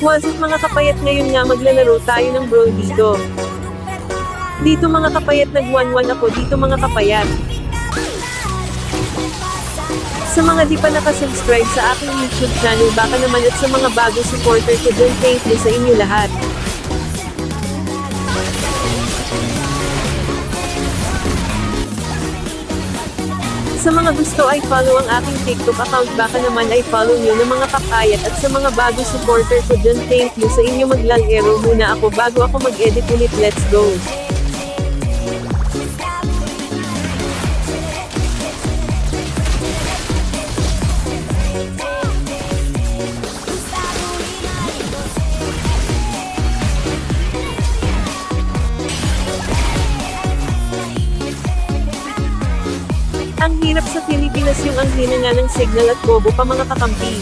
What's up mga kapayat, ngayon nga maglalaro tayo ng brawl dito. Dito mga kapayat, nag-1-1 ako dito mga kapayat. Sa mga di pa nakasubscribe sa aking YouTube channel, baka naman, at sa mga bago supporter ko dyan, thank you sa inyo lahat. Sa mga gusto ay follow ang aking TikTok account, baka naman ay follow nyo ng mga kapayat, at sa mga bago supporter ko dyan, thank you sa inyo. Maglalaro muna ako bago ako mag-edit ulit, let's go! Ang hirap sa Pilipinas, yung ang hina nga ng signal at bobo pa mga kakampi.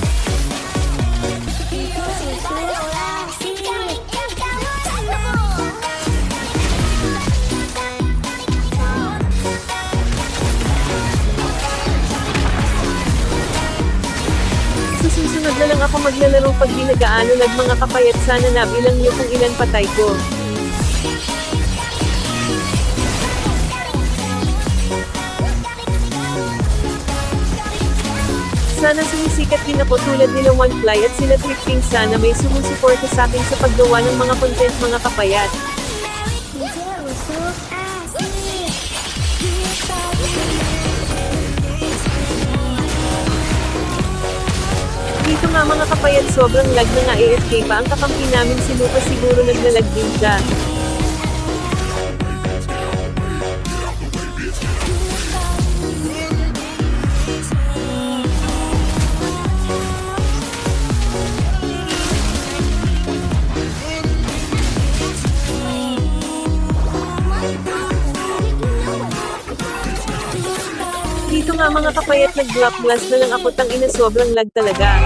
Sa susunod na lang ako maglalaro pag di nagaano lag mga kapayat, sana nabilang nyo kung ilan patay ko. Sana sumisikat din ako tulad nila OneFly at sila Tricking, sana may sumusuporta sa akin sa paggawa ng mga content mga kapayat. Dito nga mga kapayat, sobrang lag na nga, AFK pa ang kakampi namin, si Lucas siguro naglalag din siya. Dito nga mga kapayat, nag-drop blast na lang ako, tang ina, sobrang lag talaga.